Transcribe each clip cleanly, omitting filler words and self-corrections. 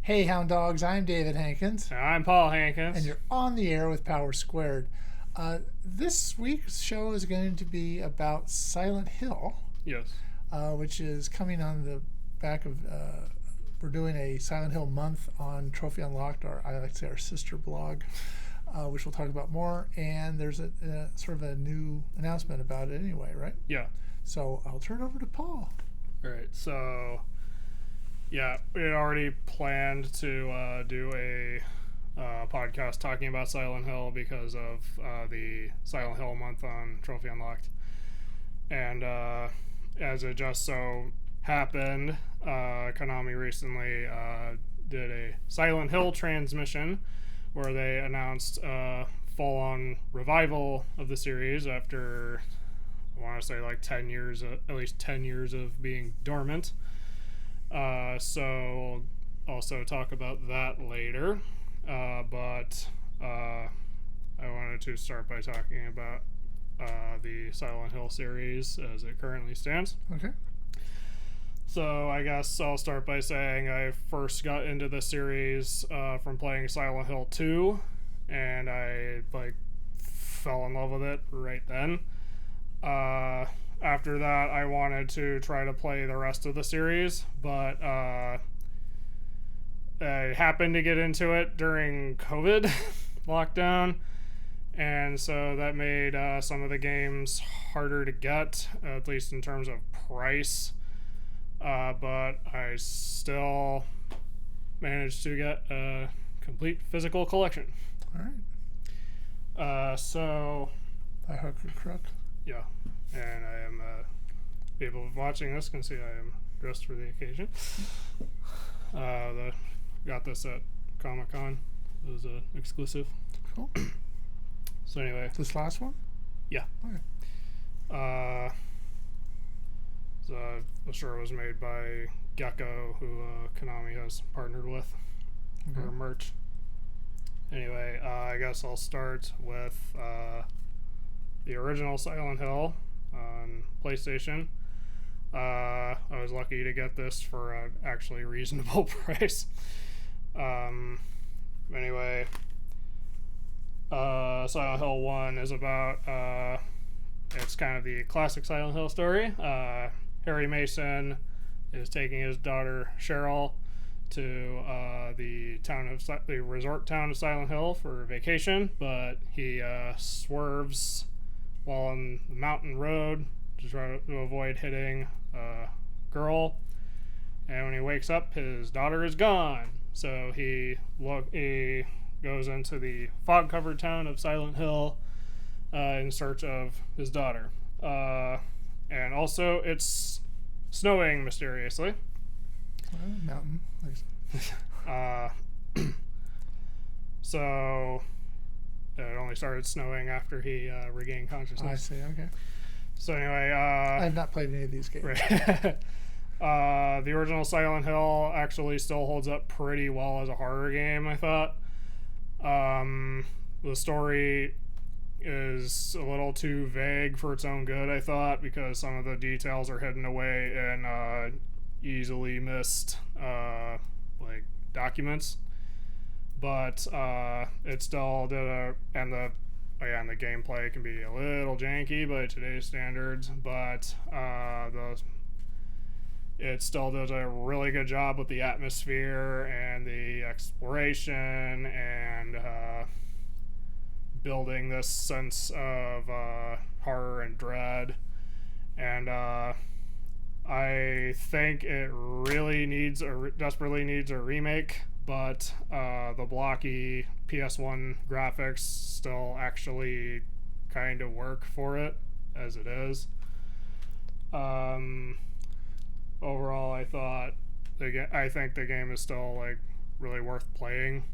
Hey, Hound Dogs, I'm David Hankins, I'm Paul Hankins. and you're on the air with Power Squared. This week's show is going to be about Silent Hill, Yes. which is coming on the back of. We're doing a Silent Hill month on Trophy Unlocked, or I like to say our sister blog, which we'll talk about more. And there's a sort of a new announcement about it anyway, right? Yeah. So I'll turn it over to Paul. All right. So, yeah, we had already planned to do a podcast talking about Silent Hill because of the Silent Hill month on Trophy Unlocked. And as it just so happened, Konami recently did a Silent Hill transmission where they announced a full-on revival of the series after, I want to say, like 10 years, at least 10 years of being dormant. So we'll also talk about that later. But I wanted to start by talking about the Silent Hill series as it currently stands. Okay. So I guess I'll start by saying I first got into the series from playing Silent Hill 2, and I fell in love with it right then. After that, I wanted to try to play the rest of the series, but I happened to get into it during COVID lockdown, and so that made some of the games harder to get, at least in terms of price. But I still managed to get a complete physical collection. All right. So By hook or crook. yeah, and I am people watching this can see I am dressed for the occasion. Got this at Comic-Con. It was an exclusive. Cool. So anyway, This last one? yeah. Okay. So the shirt was made by Gecko, who Konami has partnered with for Okay. merch. Anyway, I guess I'll start with the original Silent Hill on PlayStation. I was lucky to get this for an actually reasonable price. Anyway, Silent Hill 1 is about, it's kind of the classic Silent Hill story. Harry Mason is taking his daughter Cheryl to the resort town of Silent Hill for vacation, but he swerves while on the mountain road to try to avoid hitting a girl. And when he wakes up, his daughter is gone. So he goes into the fog-covered town of Silent Hill in search of his daughter. And also, it's snowing mysteriously. Mountain. So it only started snowing after he regained consciousness. I see. Okay. So anyway, I have not played any of these games. right. The original Silent Hill actually still holds up pretty well as a horror game, I thought. The story is a little too vague for its own good, I thought, because some of the details are hidden away in easily missed documents. But it still did and the gameplay can be a little janky by today's standards, but it still does a really good job with the atmosphere and the exploration and building this sense of horror and dread. And I think it really desperately needs a remake, but the blocky PS1 graphics still actually kind of work for it as it is. Overall, I think the game is still really worth playing,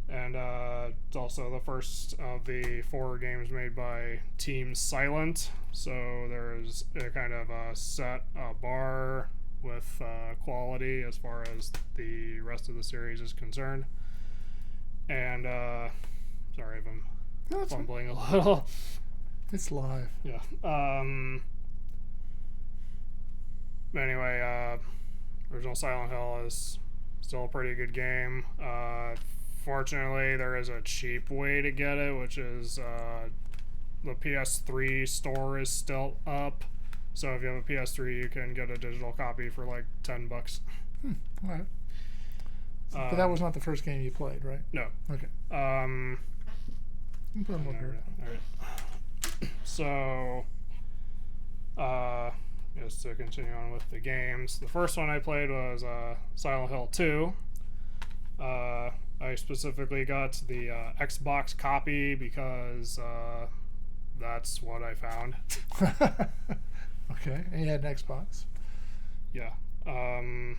and it's also the first of the 4 games made by Team Silent. So there's a kind of set a bar with quality as far as the rest of the series is concerned. And sorry if I'm fumbling a little. It's live. Yeah. Anyway, original Silent Hill is still a pretty good game. Fortunately, there is a cheap way to get it, which is the PS3 store is still up. So if you have a PS3, you can get a digital copy for like $10. All right. But that was not the first game you played, right? No. Okay. You can put them over here. All right. So, just to continue on with the games, the first one I played was Silent Hill 2. I specifically got the Xbox copy because that's what I found. Okay, and you had an Xbox. Yeah. And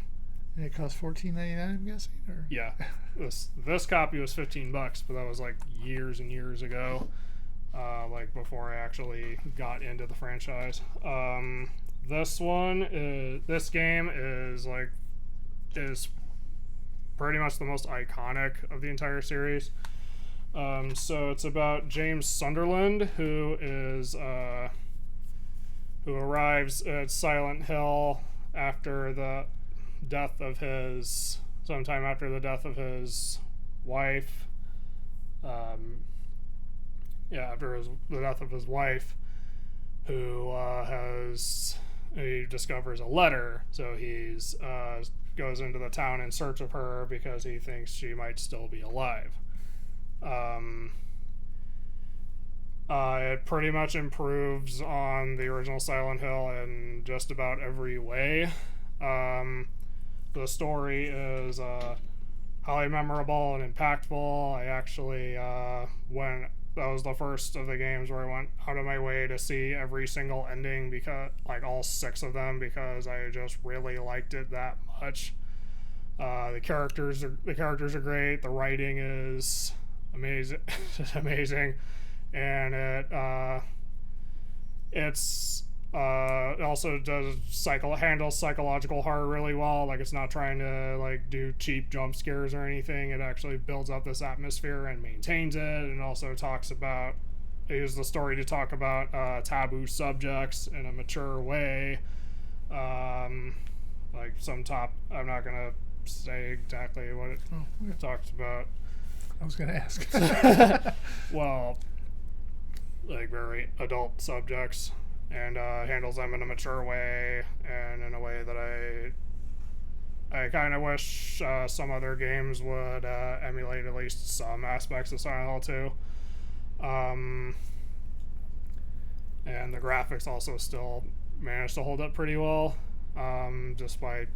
it cost $14.99, I'm guessing, or Yeah. This copy was $15, but that was like years and years ago, like before I actually got into the franchise. This game is pretty much the most iconic of the entire series. So it's about James Sunderland, who arrives at Silent Hill sometime after the death of his wife. After the death of his wife, who he discovers a letter, so he's goes into the town in search of her because he thinks she might still be alive. It pretty much improves on the original Silent Hill in just about every way. The story is highly memorable and impactful. I actually that was the first of the games where I went out of my way to see every single ending, because like all 6 of them, because I just really liked it that much. The characters are great. The writing is amazing, amazing, and it also handles psychological horror really well. Like, it's not trying to like do cheap jump scares or anything. It actually builds up this atmosphere and maintains it, and also uses the story to talk about taboo subjects in a mature way. I'm not gonna say exactly what it talks about. I was going to ask. Well, like very adult subjects, and handles them in a mature way and in a way that I kind of wish some other games would emulate at least some aspects of Silent Hill 2. And the graphics also still managed to hold up pretty well, despite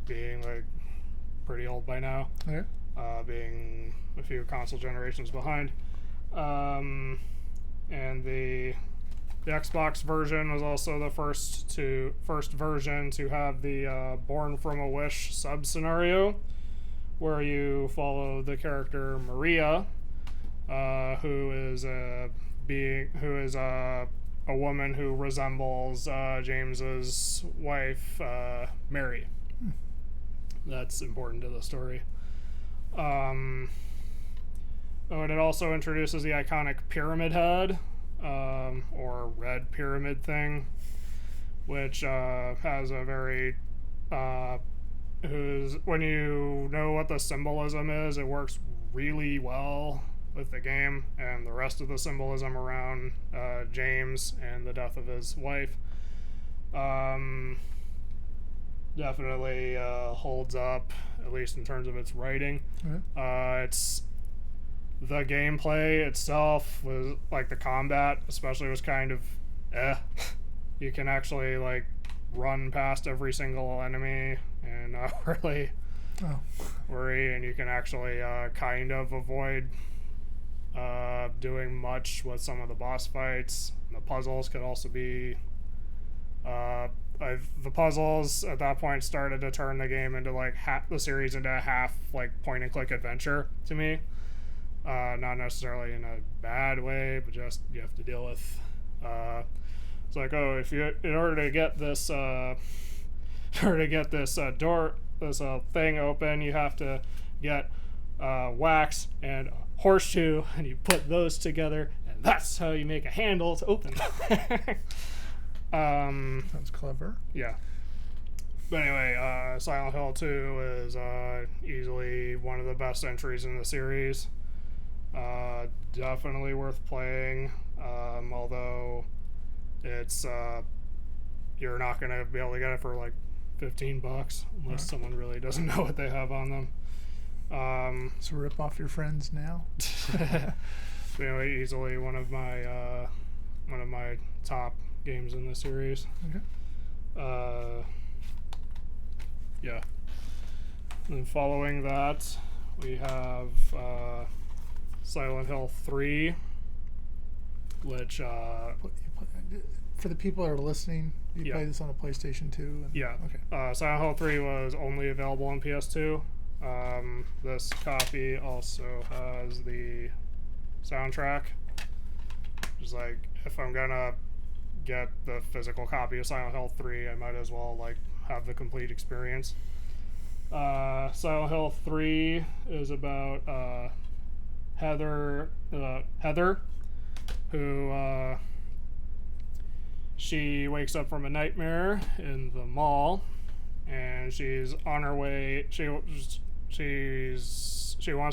being like pretty old by now. Okay. Being a few console generations behind. And the Xbox version was also the first version to have the Born from a Wish sub-scenario, where you follow the character Maria, who is a woman who resembles James's wife, Mary. That's important to the story. And it also introduces the iconic Pyramid Head, or red pyramid thing, which has a very when you know what the symbolism is, it works really well with the game, and the rest of the symbolism around James and the death of his wife definitely holds up, at least in terms of its writing. It's the gameplay itself was like, the combat especially was kind of you can actually like run past every single enemy and not really worry, and you can actually kind of avoid doing much with some of the boss fights. The puzzles could also be the puzzles at that point started to turn the game into like the series into a half like point and click adventure to me. Not necessarily in a bad way, but just you have to deal with. It's like, in order to get this thing open, you have to get wax and horseshoe, and you put those together, and that's how you make a handle to open. Sounds clever. Yeah. But anyway, Silent Hill 2 is easily one of the best entries in the series. Definitely worth playing, although it's you're not going to be able to get it for like $15 unless someone really doesn't know what they have on them. So rip off your friends now. Anyway, easily one of my top games in the series. Okay. Yeah. And following that, we have Silent Hill 3, which For the people that are listening, you Yeah. play this on a PlayStation 2? And, yeah. Okay. Silent Hill 3 was only available on PS2. This copy also has the soundtrack. Just like, if I'm gonna get the physical copy of Silent Hill 3, I might as well like have the complete experience. Silent Hill 3 is about Heather, who she wakes up from a nightmare in the mall, and she's on her way. She wants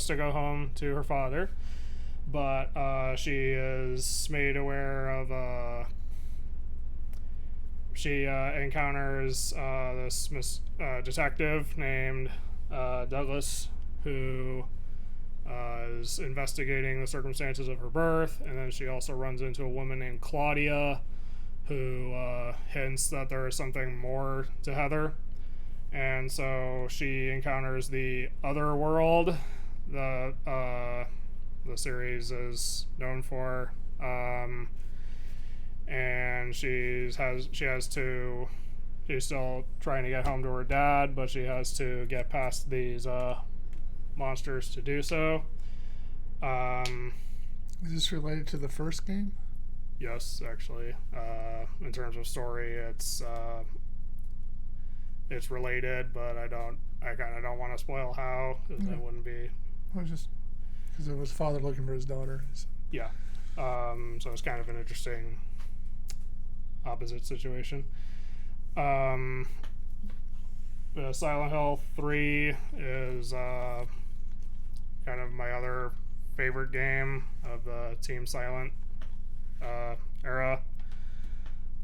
to go home to her father, but she is made aware of she encounters this detective named Douglas, who is investigating the circumstances of her birth, and then she also runs into a woman named Claudia, who hints that there is something more to Heather, and so she encounters the other world that the series is known for, and she's still trying to get home to her dad, but she has to get past these monsters to do so. Is this related to the first game? Yes, actually. In terms of story, it's related, but I kind of don't want to spoil how, because that wouldn't be. Well, just because it was father looking for his daughter. So. Yeah. So it's kind of an interesting opposite situation. Silent Hill 3 is kind of my other favorite game of the Team Silent era.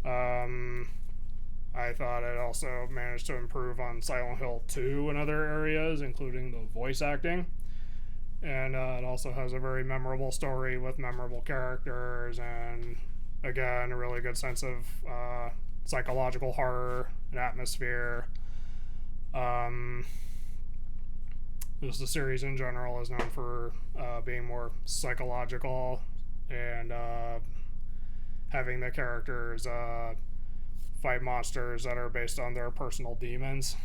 I thought it also managed to improve on Silent Hill 2 in other areas, including the voice acting. And it also has a very memorable story with memorable characters, and again, a really good sense of psychological horror and atmosphere. The series in general is known for being more psychological and having the characters fight monsters that are based on their personal demons,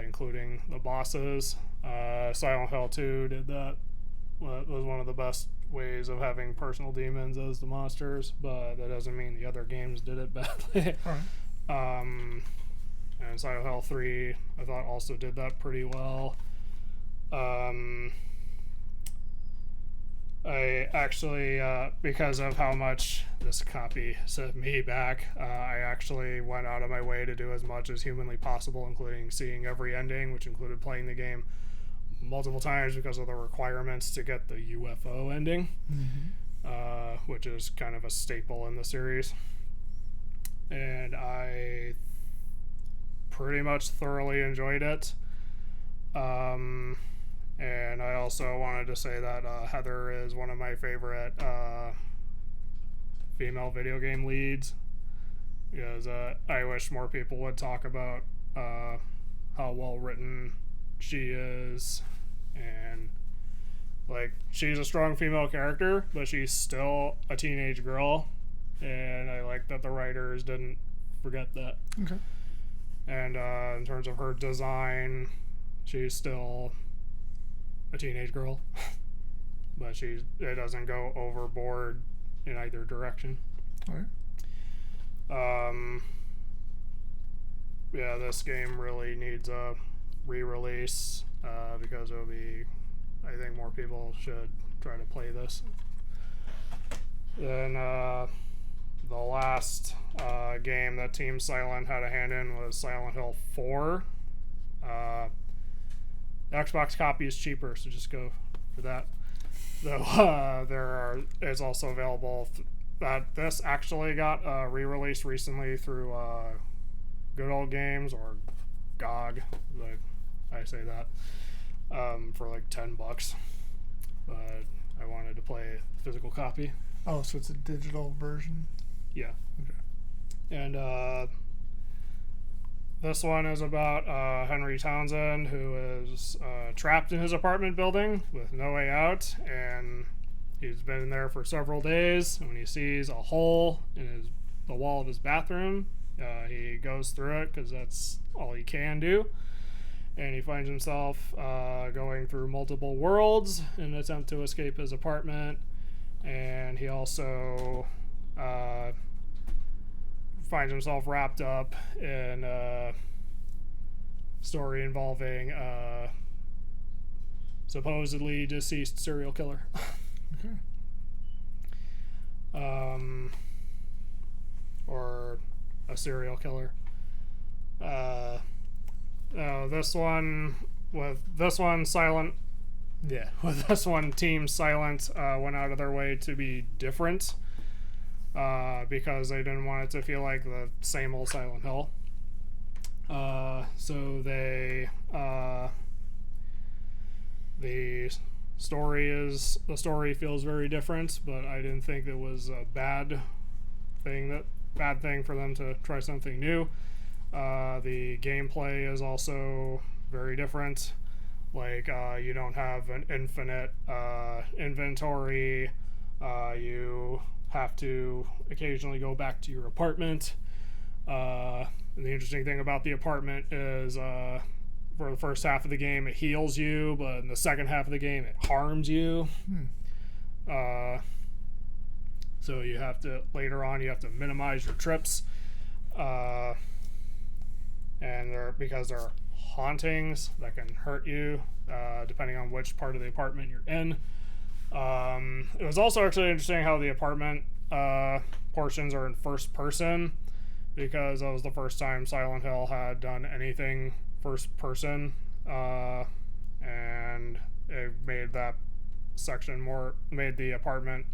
including the bosses. Silent Hill 2 did that. Was one of the best ways of having personal demons as the monsters, but that doesn't mean the other games did it badly. Right. And Silent Hill 3, I thought, also did that pretty well. I actually, because of how much this copy set me back, I actually went out of my way to do as much as humanly possible, including seeing every ending, which included playing the game multiple times because of the requirements to get the UFO ending, which is kind of a staple in the series. And I pretty much thoroughly enjoyed it. And I also wanted to say that Heather is one of my favorite female video game leads, because I wish more people would talk about how well written she is, and like, she's a strong female character, but she's still a teenage girl, and I like that the writers didn't forget that. Okay. And in terms of her design, she's still a teenage girl, but it doesn't go overboard in either direction. All right. Yeah, this game really needs a re-release because it'll be, I think more people should try to play this. Then the last game that Team Silent had a hand in was Silent Hill 4. The Xbox copy is cheaper, so just go for that. Though it's also available. This actually got re-released recently through Good Old Games or GOG. I say that for like $10, but I wanted to play a physical copy. Oh, so it's a digital version? Yeah. Okay. And this one is about Henry Townsend, who is trapped in his apartment building with no way out, and he's been in there for several days. And when he sees a hole in the wall of his bathroom, he goes through it because that's all he can do. And he finds himself going through multiple worlds in an attempt to escape his apartment. And he also finds himself wrapped up in a story involving a supposedly deceased serial killer. Okay. Or a serial killer. This one Silent. Yeah, with this one, Team Silent went out of their way to be different because they didn't want it to feel like the same old Silent Hill. So the story feels very different, but I didn't think it was a bad thing for them to try something new. The gameplay is also very different. Like, you don't have an infinite inventory. You have to occasionally go back to your apartment. And the interesting thing about the apartment is for the first half of the game, it heals you, but in the second half of the game, it harms you. So you have to, later on, you have to minimize your trips. And because there are hauntings that can hurt you depending on which part of the apartment you're in. It was also actually interesting how the apartment portions are in first person, because that was the first time Silent Hill had done anything first person, and it made the apartment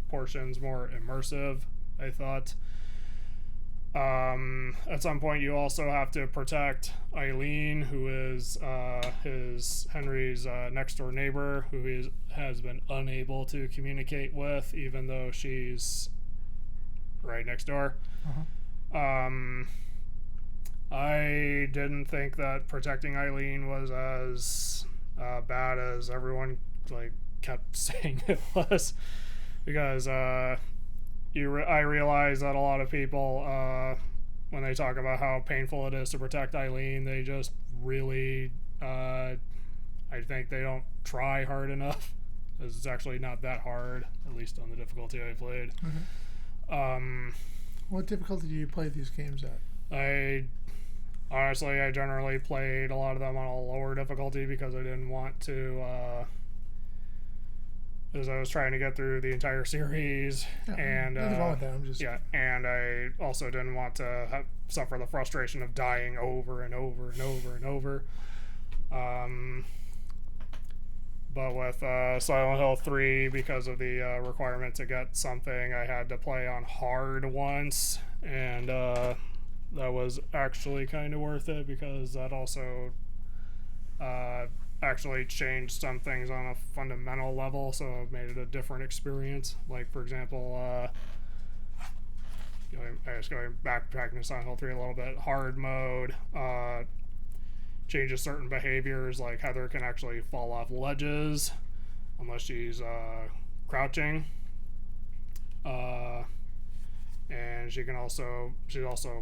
portions more immersive, I thought. At some point, you also have to protect Eileen, who is Henry's next door neighbor, who has been unable to communicate with, even though she's right next door. I didn't think that protecting Eileen was as bad as everyone kept saying it was, because I realize that a lot of people, when they talk about how painful it is to protect Eileen, they just really, I think they don't try hard enough. It's actually not that hard, at least on the difficulty I played. What difficulty do you play these games at? I generally played a lot of them on a lower difficulty because I didn't want to, as I was trying to get through the entire series, and nothing wrong with that. and I also didn't want to suffer the frustration of dying over and over and over and over. But with Silent Hill 3, because of the requirement to get something, I had to play on hard once, and that was actually kind of worth it, because that also actually changed some things on a fundamental level, so it made it a different experience. Like, for example, going backtracking to Silent Hill 3 a little bit, hard mode changes certain behaviors, like Heather can actually fall off ledges unless she's crouching, and she's also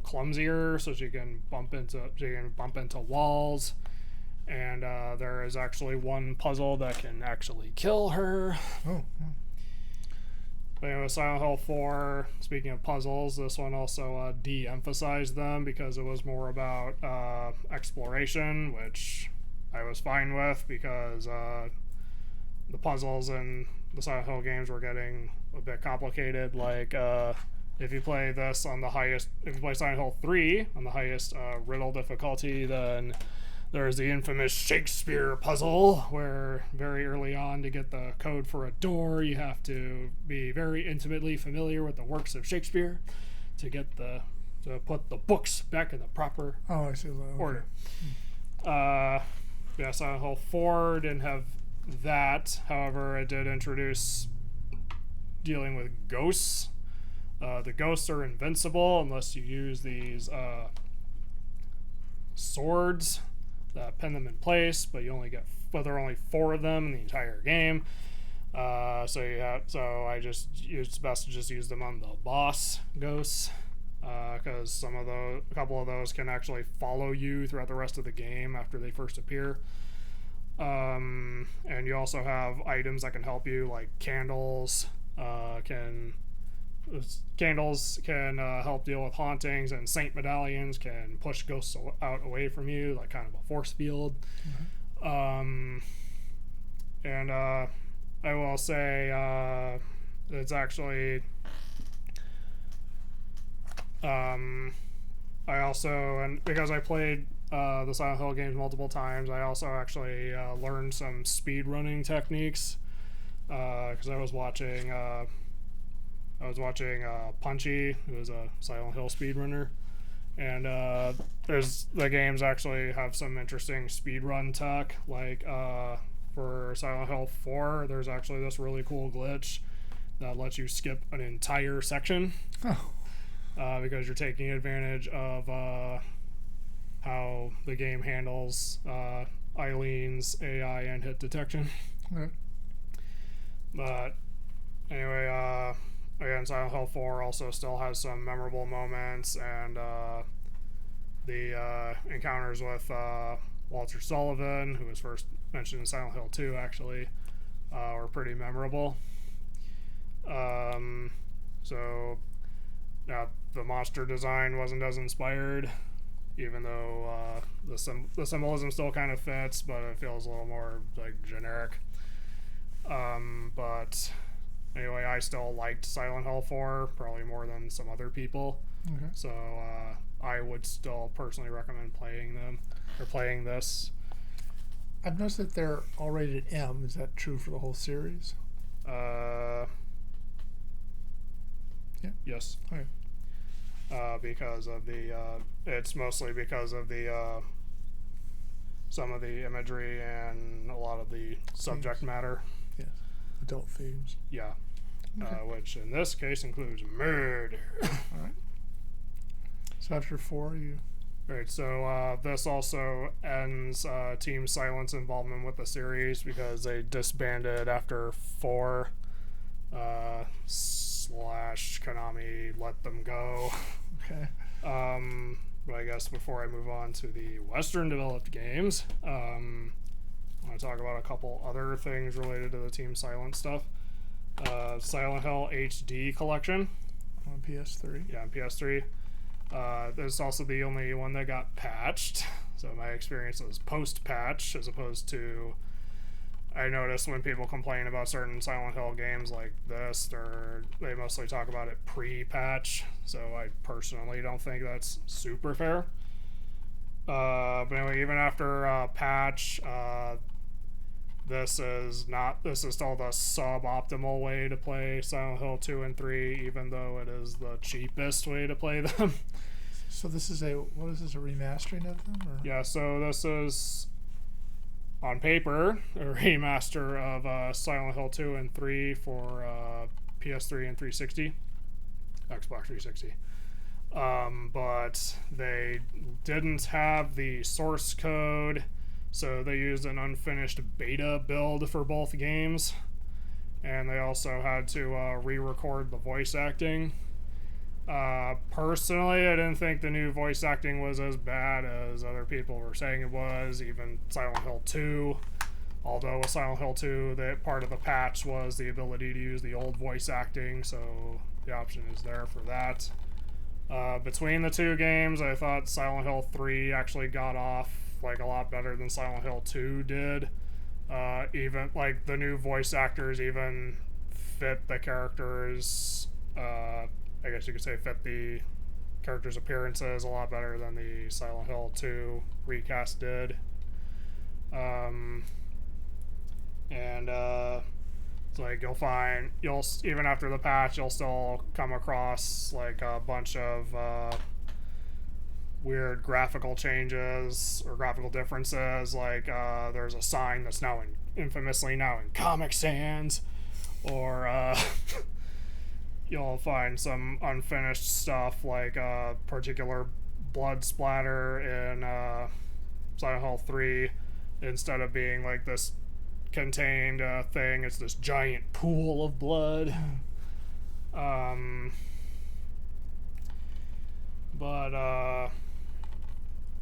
clumsier, so she can bump into walls. And there is actually one puzzle that can actually kill her. But anyway, Silent Hill 4, speaking of puzzles, this one also de-emphasized them because it was more about exploration, which I was fine with, because the puzzles in the Silent Hill games were getting a bit complicated. Like, if you play this on the highest, if you play Silent Hill 3 on the highest riddle difficulty, then there's the infamous Shakespeare puzzle, where very early on, to get the code for a door, you have to be very intimately familiar with the works of Shakespeare to get to put the books back in the proper Oh, I see. Okay. order. Yeah, Silent Hill 4 didn't have that. However, it did introduce dealing with ghosts. The ghosts are invincible unless you use these swords that pin them in place, but you only get, but there are only 4 of them in the entire game. So it's best to just use them on the boss ghosts, because a couple of those can actually follow you throughout the rest of the game after they first appear. And you also have items that can help you, like candles. Candles can help deal with hauntings, and saint medallions can push ghosts out away from you, like kind of a force field. Mm-hmm. And I will say it's actually I also, and because I played the Silent Hill games multiple times, I also actually learned some speed running techniques, because I was watching Punchy, who is a Silent Hill speedrunner, and the games actually have some interesting speedrun tech. Like for Silent Hill 4, there's actually this really cool glitch that lets you skip an entire section, because you're taking advantage of how the game handles Eileen's AI and hit detection. Okay. But anyway, again, Silent Hill 4 also still has some memorable moments, and the encounters with Walter Sullivan, who was first mentioned in Silent Hill 2, actually, were pretty memorable. So, the monster design wasn't as inspired, even though the symbolism still kind of fits, but it feels a little more like generic. But anyway, I still liked Silent Hill 4 probably more than some other people. Okay. So I would still personally recommend playing this. I've noticed that they're all rated M. Is that true for the whole series? Yeah. Yes. Okay. Because of it's mostly because of some of the imagery and a lot of the subject matter. Yes. Adult themes. Yeah. Okay. Which in this case includes murder. All right. So after 4, you... Right, so this also ends Team Silent's involvement with the series, because they disbanded after 4, / Konami let them go. Okay. But I guess before I move on to the Western developed games, I want to talk about a couple other things related to the Team Silent stuff. Silent Hill HD collection. On PS3. Yeah, on PS3. There's also the only one that got patched, so my experience was post-patch, as opposed to, I noticed when people complain about certain Silent Hill games like this, they mostly talk about it pre-patch, so I personally don't think that's super fair. But anyway, even after patch, this is still the suboptimal way to play Silent Hill 2 and 3, even though it is the cheapest way to play them. So this is a remastering of them? Or? Yeah, so this is, on paper, a remaster of Silent Hill 2 and 3 for PS3 and 360, Xbox 360. But they didn't have the source code, so they used an unfinished beta build for both games, and they also had to re-record the voice acting. Personally, I didn't think the new voice acting was as bad as other people were saying it was, even Silent Hill 2. Although with Silent Hill 2, part of the patch was the ability to use the old voice acting, so the option is there for that. Between the two games, I thought Silent Hill 3 actually got off like a lot better than Silent Hill 2 did. Even the new voice actors even fit the characters I guess you could say, fit the characters' appearances a lot better than the Silent Hill 2 recast did. And it's like you'll even after the patch, you'll still come across like a bunch of weird graphical changes or graphical differences. Like there's a sign that's infamously now in Comic Sans, or you'll find some unfinished stuff like a particular blood splatter in Silent Hill 3. Instead of being like this contained thing, it's this giant pool of blood. But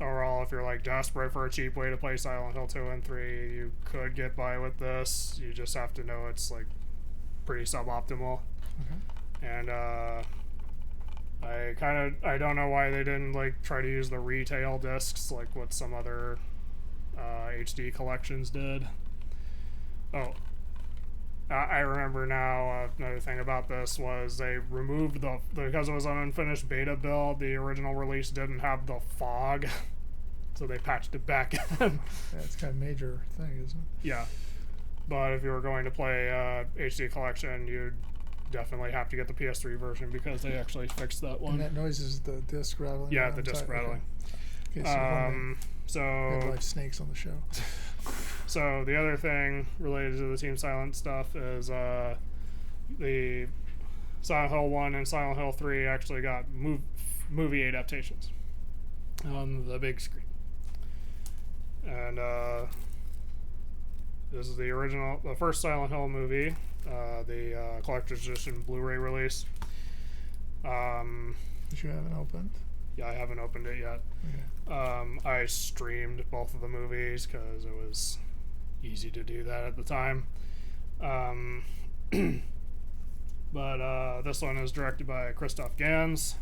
overall, if you're like desperate for a cheap way to play Silent Hill 2 and 3, you could get by with this. You just have to know it's like pretty suboptimal. Okay. And I don't know why they didn't like try to use the retail discs like what some other HD collections did. Oh, I remember now. Another thing about this was they removed because it was an unfinished beta build. The original release didn't have the fog, so they patched it back in. Yeah, it's kind of a major thing, isn't it? Yeah, but if you were going to play HD collection, you'd definitely have to get the PS3 version because they actually fixed that one. And that noise is the disc rattling. Yeah, the disc rattling. Okay, so we have like snakes on the show. So the other thing related to the Team Silent stuff is the Silent Hill 1 and Silent Hill 3 actually got movie adaptations on the big screen. And this is the first Silent Hill movie, the collector's edition Blu-ray release. That you haven't opened? Yeah, I haven't opened it yet. Okay. I streamed both of the movies because it was easy to do that at the time. But this one is directed by Christoph Gans.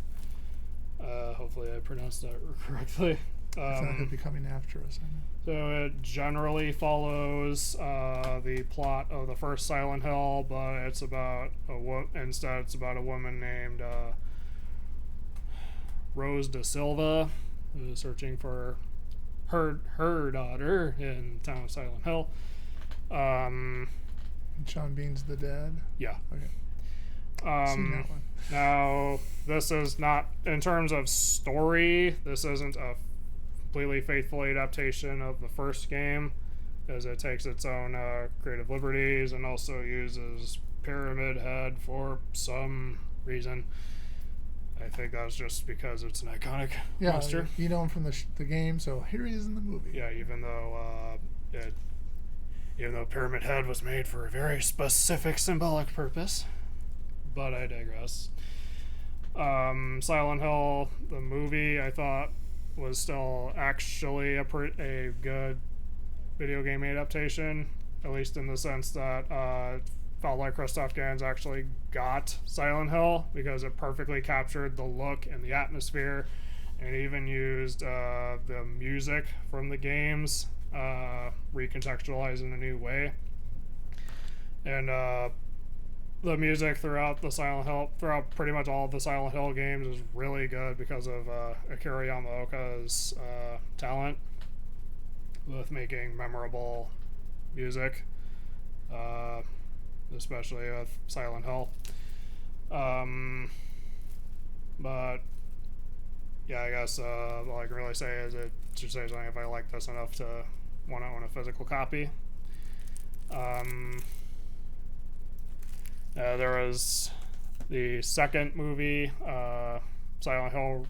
Hopefully I pronounced that correctly. It's not going to be coming after us, I know. So it generally follows the plot of the first Silent Hill, but it's about it's about a woman named Rose da Silva, who is searching for her daughter in the town of Silent Hill. And Sean Bean's the dad? Yeah. Okay. Seen that one. Now, this is not, in terms of story, this isn't a completely faithful adaptation of the first game, as it takes its own creative liberties and also uses Pyramid Head for some reason. I think that's just because it's an iconic monster. You know him from the game, so here he is in the movie. Yeah, even though Pyramid Head was made for a very specific symbolic purpose. But I digress. Silent Hill, the movie, I thought was still actually a good video game adaptation, at least in the sense that felt like Christoph Gans actually got Silent Hill because it perfectly captured the look and the atmosphere, and even used the music from the games recontextualized in a new way. And the music throughout pretty much all of the Silent Hill games is really good because of Akira Yamaoka's talent with making memorable music. Especially with Silent Hill. But yeah, I guess all I can really say is it should say something if I like this enough to want to own a physical copy. There was the second movie, Silent Hill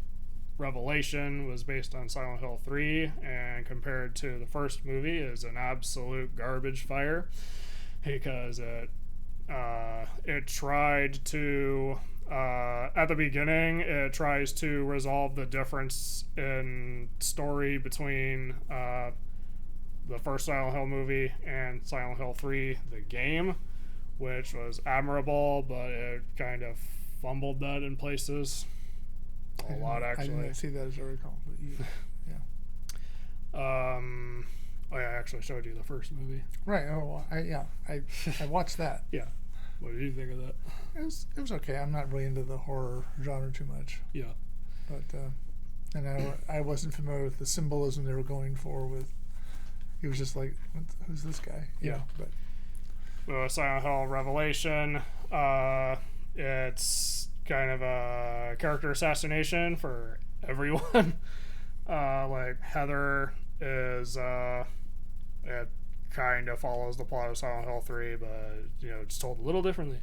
Revelation, was based on Silent Hill 3, and compared to the first movie is an absolute garbage fire because it tried to at the beginning it tries to resolve the difference in story between the first Silent Hill movie and Silent Hill 3 the game, which was admirable, but it kind of fumbled that in places a lot, actually. I didn't see that as I recall, but yeah. Oh yeah, I actually showed you the first movie. Right. Oh, I watched that. Yeah. What did you think of that? It was okay. I'm not really into the horror genre too much, Yeah. but and I wasn't familiar with the symbolism they were going for. With he was just like, who's this guy? You Yeah. know, but Silent Hill Revelation. It's kind of a character assassination for everyone. Like Heather is, it kind of follows the plot of Silent Hill 3, but it's told a little differently.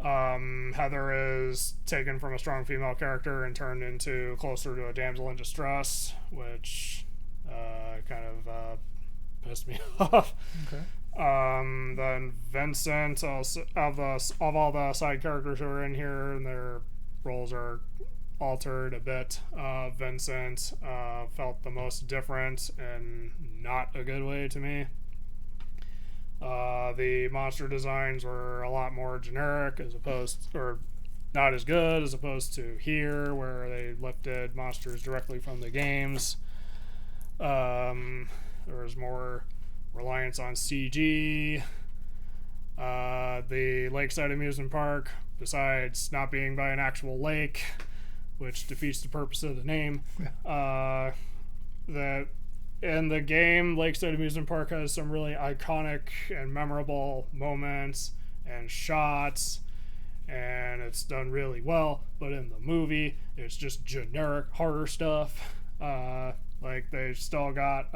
Heather is taken from a strong female character and turned into closer to a damsel in distress, which kind of pissed me off. okay. Then Vincent, also, of all the side characters who are in here, and their roles are altered a bit. Vincent felt the most different and not a good way to me. The monster designs were a lot more generic or not as good as opposed to here, where they lifted monsters directly from the games. There was more reliance on CG. The Lakeside Amusement Park, besides not being by an actual lake, which defeats the purpose of the name, that in the game, Lakeside Amusement Park has some really iconic and memorable moments and shots, and it's done really well. But in the movie, it's just generic horror stuff. Like they still got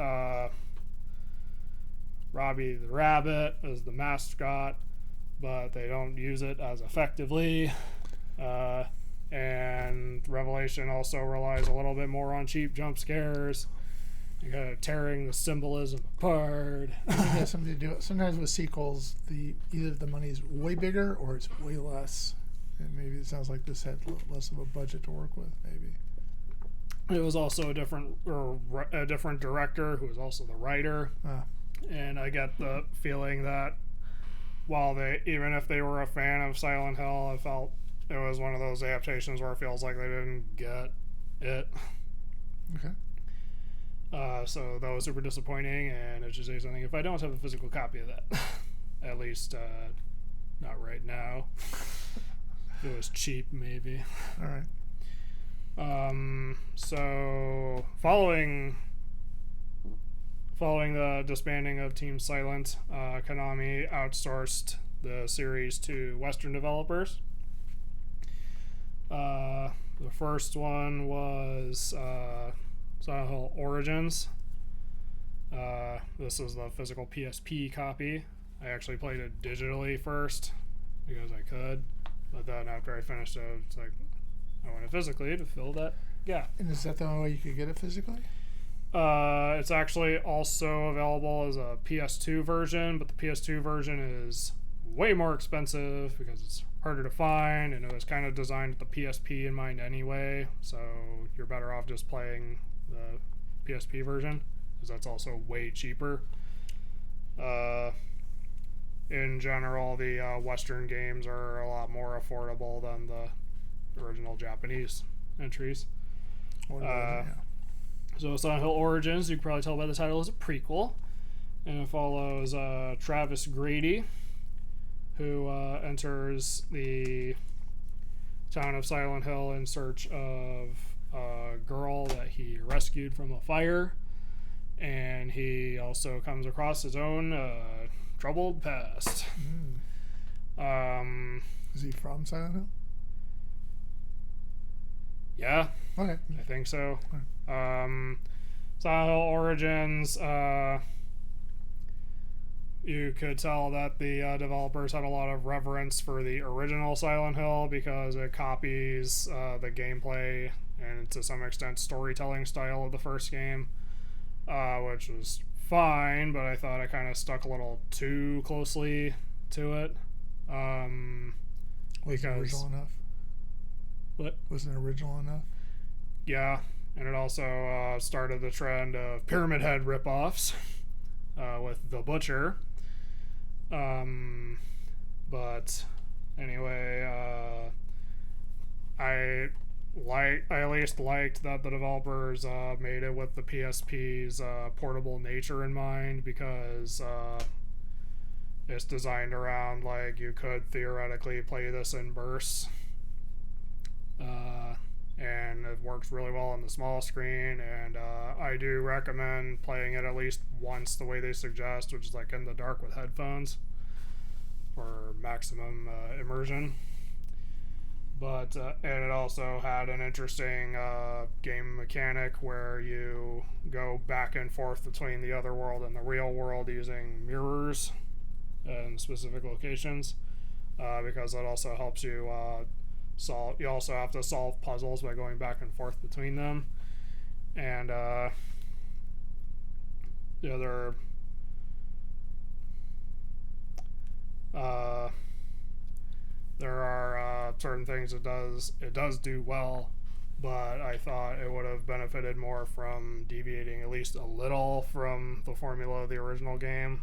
Robbie the Rabbit as the mascot, but they don't use it as effectively. And Revelation also relies a little bit more on cheap jump scares, kind of tearing the symbolism apart. I think it has something to do. Sometimes with sequels, either the money's way bigger or it's way less. And maybe it sounds like this had less of a budget to work with. Maybe it was also a different director who was also the writer. And I get the feeling that even if they were a fan of Silent Hill, I felt it was one of those adaptations where it feels like they didn't get it. Okay. So that was super disappointing, and it should say something if I don't have a physical copy of that. At least not right now. If it was cheap, maybe. All right. So following the disbanding of Team Silent, Konami outsourced the series to Western developers. The first one was Silent Hill Origins. This is the physical PSP copy. I actually played it digitally first because I could, but then after I finished it, it's like I want it physically to fill that gap. And is that the only way you could get it physically? It's actually also available as a PS2 version, but the PS2 version is way more expensive because it's harder to find, and it was kind of designed with the PSP in mind anyway, so you're better off just playing the PSP version because that's also way cheaper. In general, the Western games are a lot more affordable than the original Japanese entries. So Silent Hill Origins, you can probably tell by the title, is a prequel, and it follows Travis Grady, who enters the town of Silent Hill in search of a girl that he rescued from a fire, and he also comes across his own troubled past. Is he from Silent Hill? Yeah. Okay. I think so. Silent Hill Origins, you could tell that the developers had a lot of reverence for the original Silent Hill because it copies the gameplay and to some extent storytelling style of the first game, which was fine, but I thought it kind of stuck a little too closely to it. Was it original enough? What? Wasn't it original enough? Yeah, and it also started the trend of Pyramid Head ripoffs with The Butcher. But anyway, I at least liked that the developers made it with the PSP's portable nature in mind, because it's designed around like you could theoretically play this in bursts. And it works really well on the small screen, and I do recommend playing it at least once the way they suggest, which is like in the dark with headphones for maximum immersion. But and it also had an interesting game mechanic where you go back and forth between the other world and the real world using mirrors in specific locations, because that also helps you solve. You also have to solve puzzles by going back and forth between them, and the other there are certain things it does do well, but I thought it would have benefited more from deviating at least a little from the formula of the original game,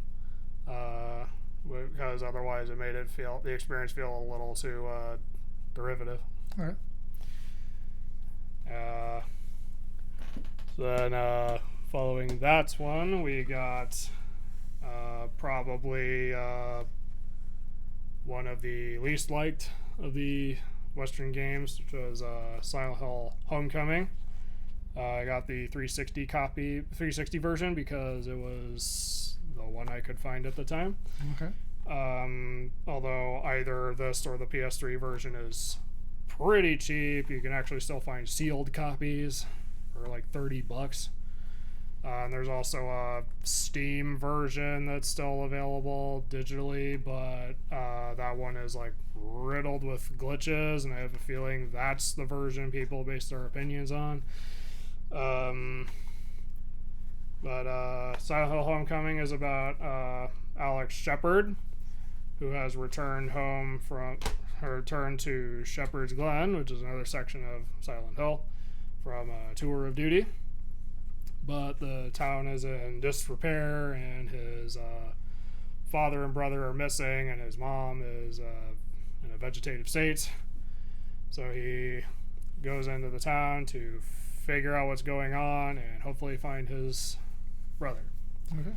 because otherwise it made the experience feel a little too derivative. All right. Then following that one, we got probably one of the least liked of the Western games, which was Silent Hill Homecoming. I got the 360 version because it was the one I could find at the time. Okay. Although either this or the PS3 version is pretty cheap, you can actually still find sealed copies for like $30. And there's also a Steam version that's still available digitally, but that one is like riddled with glitches, and I have a feeling that's the version people base their opinions on. But Silent Hill Homecoming is about Alex Shepard, who has returned to Shepherd's Glen, which is another section of Silent Hill, from a tour of duty. But the town is in disrepair, and his father and brother are missing, and his mom is in a vegetative state. So he goes into the town to figure out what's going on and hopefully find his brother. Okay.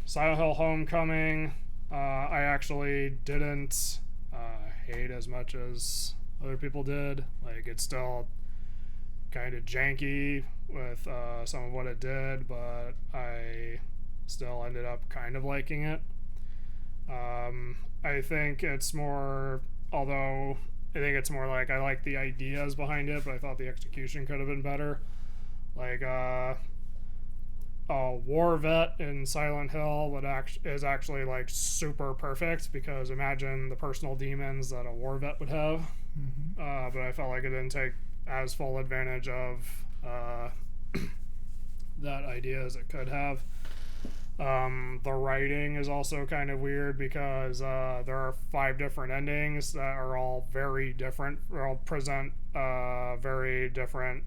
Silent Hill Homecoming, I actually didn't hate as much as other people did. Like, it's still kind of janky with some of what it did, but I still ended up kind of liking it. I think it's more, although I think it's more like I like the ideas behind it, but I thought the execution could have been better. Like a war vet in Silent Hill is actually like super perfect, because imagine the personal demons that a war vet would have. Mm-hmm. But I felt like it didn't take as full advantage of that idea as it could have. The writing is also kind of weird, because there are 5 different endings that are all very different, or all present very different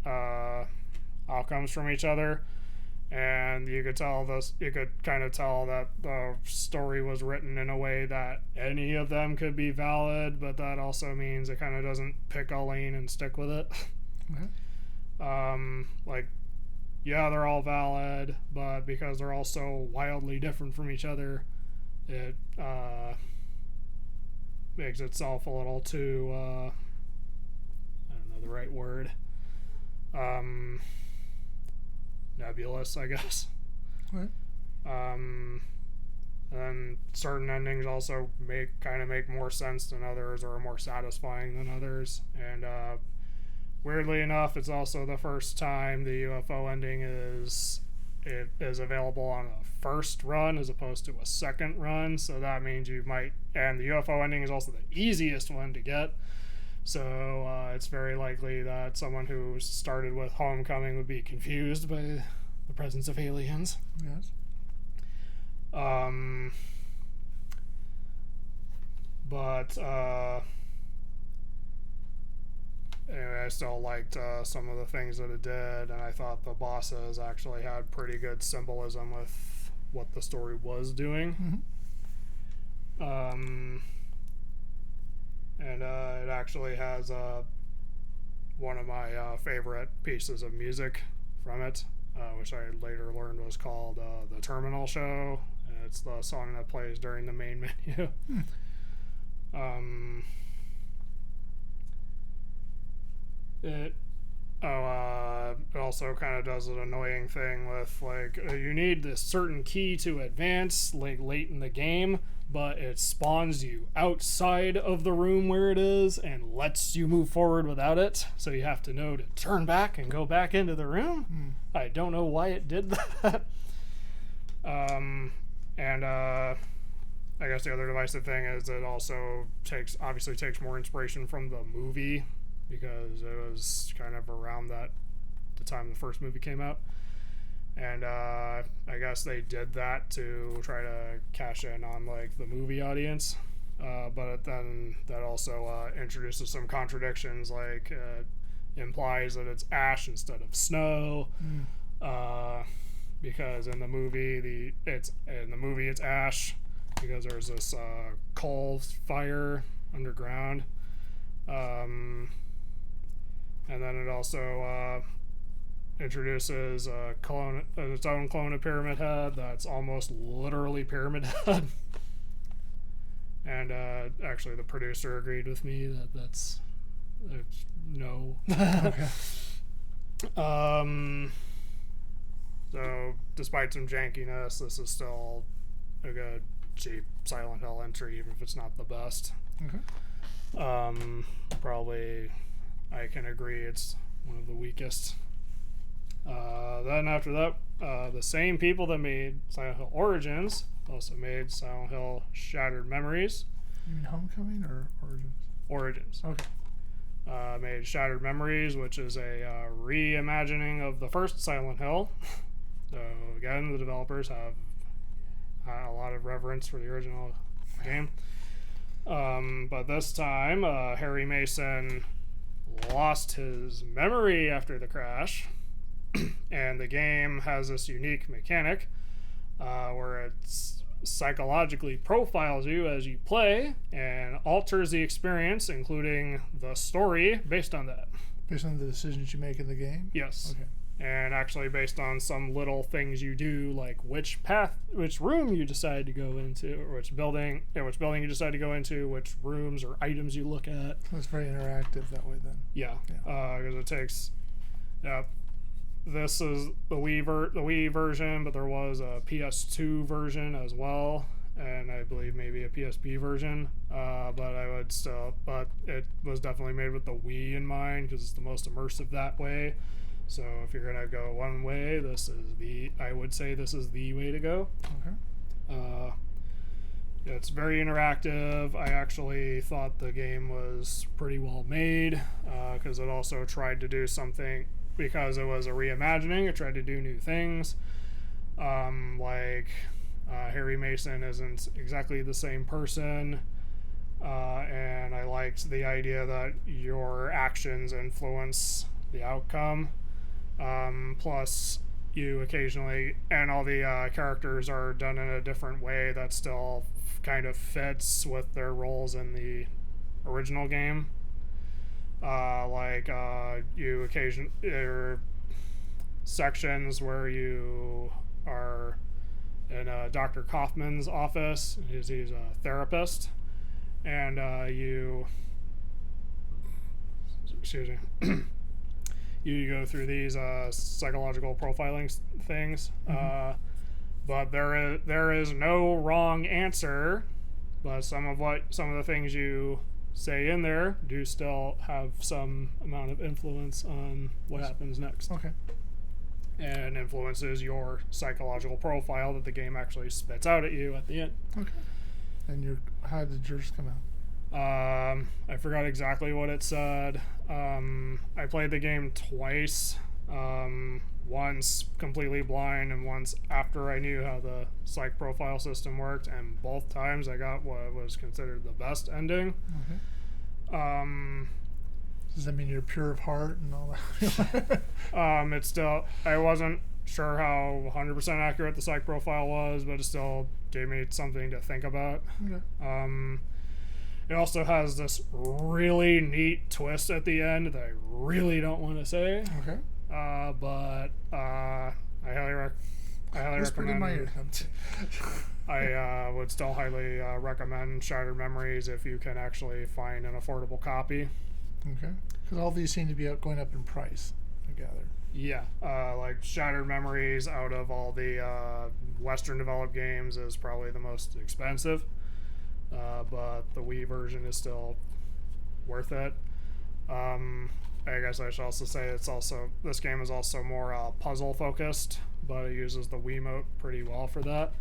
outcomes from each other. And you could kind of tell that the story was written in a way that any of them could be valid, but that also means it kind of doesn't pick a lane and stick with it. Okay. Like, yeah, they're all valid, but because they're all so wildly different from each other, it makes itself a little too, I don't know the right word, nebulous, I guess. Okay. And certain endings also make more sense than others, or are more satisfying than others. And weirdly enough, it's also the first time the UFO ending is available on a first run as opposed to a second run. So that means and the UFO ending is also the easiest one to get. So it's very likely that someone who started with Homecoming would be confused by the presence of aliens. Yes. But anyway, I still liked some of the things that it did, and I thought the bosses actually had pretty good symbolism with what the story was doing. Mm-hmm. And it actually has one of my favorite pieces of music from it, which I later learned was called The Terminal Show, It's the song that plays during the main menu. It it also kind of does an annoying thing with like you need this certain key to advance like late in the game, but it spawns you outside of the room where it is and lets you move forward without it. So you have to know to turn back and go back into the room. I don't know why it did that. And I guess the other divisive thing is it also obviously takes more inspiration from the movie, because it was kind of around the time the first movie came out. And I guess they did that to try to cash in on like the movie audience. But then that also introduces some contradictions, like implies that it's ash instead of snow. Because in the movie it's ash because there's this coal fire underground. And then it also introduces its own clone of Pyramid Head that's almost literally Pyramid Head. And actually the producer agreed with me that's no. Okay. So despite some jankiness, this is still a good cheap Silent Hill entry, even if it's not the best. Okay. Probably I can agree it's one of the weakest. Then after that, the same people that made Silent Hill Origins also made Silent Hill Shattered Memories. You mean Homecoming or Origins? Origins. Okay. Made Shattered Memories, which is a reimagining of the first Silent Hill. So again, the developers have a lot of reverence for the original game. But this time, Harry Mason lost his memory after the crash, and the game has this unique mechanic where it psychologically profiles you as you play and alters the experience, including the story, based on that. Based on the decisions you make in the game? Yes. Okay. And actually based on some little things you do, like which room you decide to go into, or which building you decide to go into, which rooms or items you look at. So it's very interactive that way then. Yeah. Because it takes... this is the Wii version, but there was a PS2 version as well, and I believe maybe a PSP version. But it was definitely made with the Wii in mind because it's the most immersive that way. So if you're gonna go one way, I would say this is the way to go. Okay. It's very interactive. I actually thought the game was pretty well made because it also tried to do something. Because it was a reimagining, it tried to do new things. Harry Mason isn't exactly the same person. And I liked the idea that your actions influence the outcome. Plus, you occasionally, and all the characters are done in a different way that still kind of fits with their roles in the original game. There are sections where you are in Dr. Kaufman's office. He's a therapist, and you go through these psychological profiling things. But there is no wrong answer. But some of the things you say in there do still have some amount of influence on what happens next. Okay. And influences your psychological profile that the game actually spits out at you at the end. Okay. And how did yours come out? I forgot exactly what it said. I played the game twice. Once completely blind and once after I knew how the psych profile system worked, and both times I got what was considered the best ending. Okay. Does that mean you're pure of heart and all that? It's still, I wasn't sure how 100% accurate the psych profile was, but it still gave me something to think about. Okay. It also has this really neat twist at the end that I really don't want to say. Okay. But I highly I highly Whispered in my recommend. ear. I would still highly recommend Shattered Memories if you can actually find an affordable copy. Okay. Because all these seem to be going up in price, I gather. Yeah, like Shattered Memories out of all the Western developed games is probably the most expensive, but the Wii version is still worth it. I guess I should also say this game is also more puzzle focused, but it uses the Wiimote pretty well for that.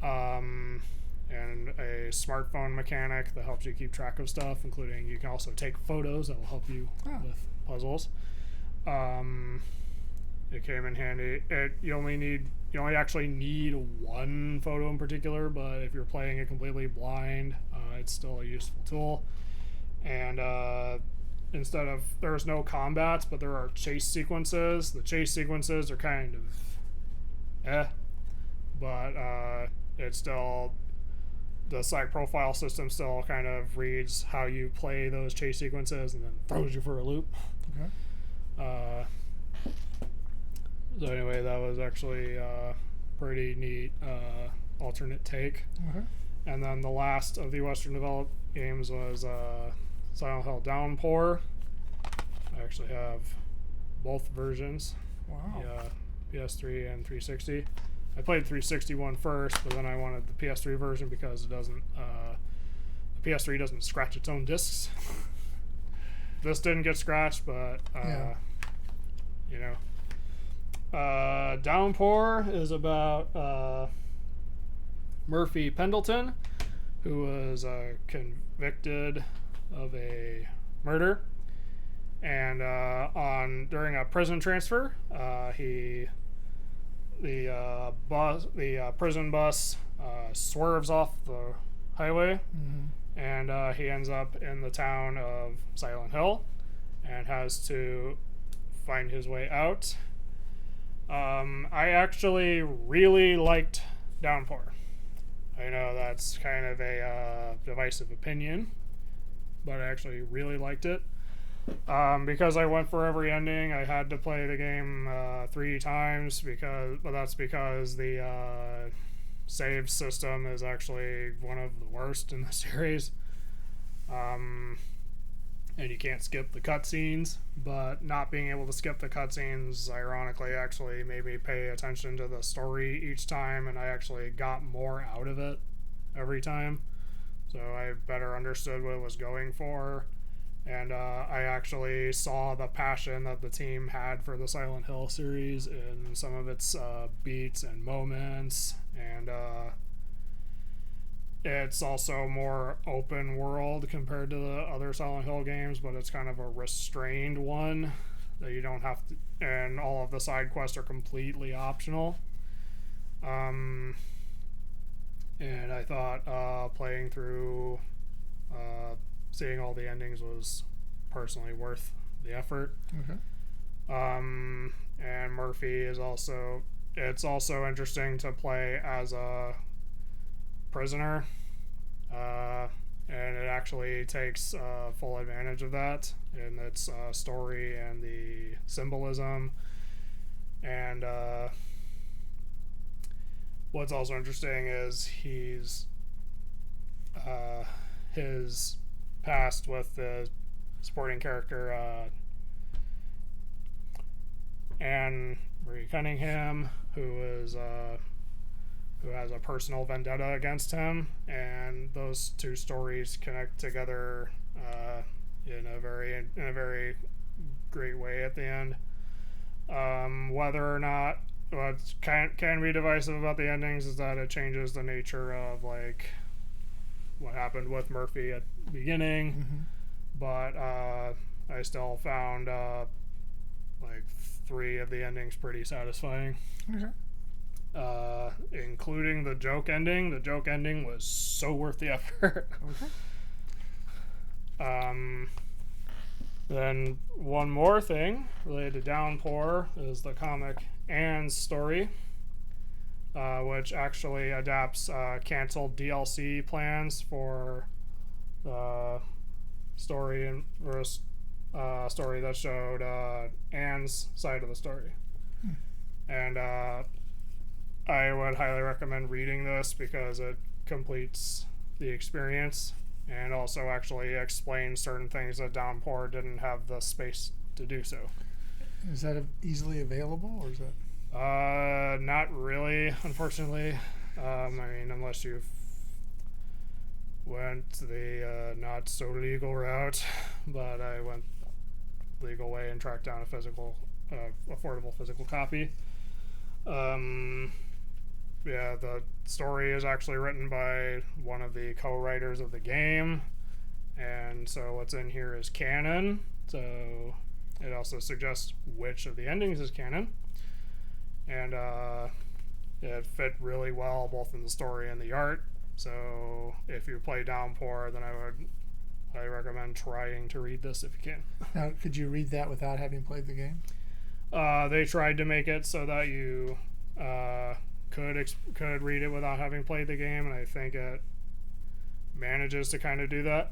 And a smartphone mechanic that helps you keep track of stuff, including you can also take photos that will help you with puzzles. It came in handy. You only actually need one photo in particular, but if you're playing it completely blind, it's still a useful tool. And there's no combats, but there are chase sequences. The chase sequences are kind of but it's still, the site profile system still kind of reads how you play those chase sequences and then throws you for a loop. Okay. So anyway, that was actually pretty neat alternate take. Okay. And then the last of the Western developed games was Silent Hill Downpour. I actually have both versions. Wow. The PS3 and 360. I played 360 one first, but then I wanted the PS3 version because it doesn't. The PS3 doesn't scratch its own discs. This didn't get scratched, but you know. Downpour is about Murphy Pendleton, who was convicted of a murder, and during a prison transfer, the prison bus swerves off the highway, and he ends up in the town of Silent Hill, and has to find his way out. I actually really liked Downpour. I know that's kind of a divisive opinion, but I actually really liked it. Because I went for every ending, I had to play the game 3 times, but that's because the save system is actually one of the worst in the series. And you can't skip the cutscenes, but not being able to skip the cutscenes, ironically, actually made me pay attention to the story each time, and I actually got more out of it every time. So I better understood what it was going for, and I actually saw the passion that the team had for the Silent Hill series in some of its beats and moments, and it's also more open world compared to the other Silent Hill games, but it's kind of a restrained one that you don't have to, and all of the side quests are completely optional. And I thought playing through, seeing all the endings was personally worth the effort. Okay. And Murphy is also, it's also interesting to play as a prisoner, and it actually takes full advantage of that in its story and the symbolism. And what's also interesting is his past with the supporting character Anne Marie Cunningham, who has a personal vendetta against him, and those two stories connect together in a very great way at the end. Whether or not what can be divisive about the endings is that it changes the nature of like what happened with Murphy at the beginning, but I still found like 3 of the endings pretty satisfying. Okay. Including the joke ending. The joke ending was so worth the effort. Okay. Then one more thing related to Downpour is the comic Anne's story, which actually adapts canceled DLC plans for the story and story that showed Anne's side of the story. And I would highly recommend reading this because it completes the experience and also actually explains certain things that Downpour didn't have the space to do so. Is that easily available, or is that? Not really, unfortunately. I mean, unless you've went the not so legal route, but I went legal way and tracked down a physical, affordable physical copy. Yeah, the story is actually written by one of the co-writers of the game, and so what's in here is canon. So it also suggests which of the endings is canon, and it fit really well both in the story and the art. So if you play Downpour, then I recommend trying to read this if you can. Now, could you read that without having played the game? They tried to make it so that you could read it without having played the game, and I think it manages to kind of do that.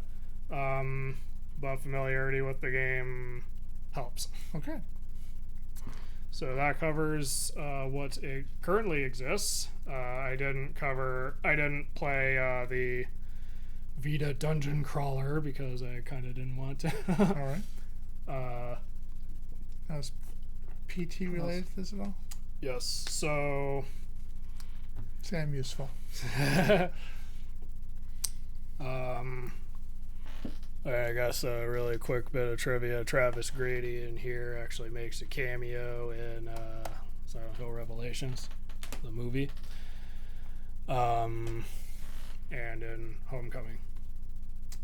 But familiarity with the game helps. Okay. So that covers what it currently exists. I didn't play the Vita Dungeon Crawler because I kind of didn't want to. All right. Now, is PT related to this at all? Yes. So. Say I'm useful. I guess a really quick bit of trivia. Travis Grady in here actually makes a cameo in Silent Hill Revelations, the movie, and in Homecoming.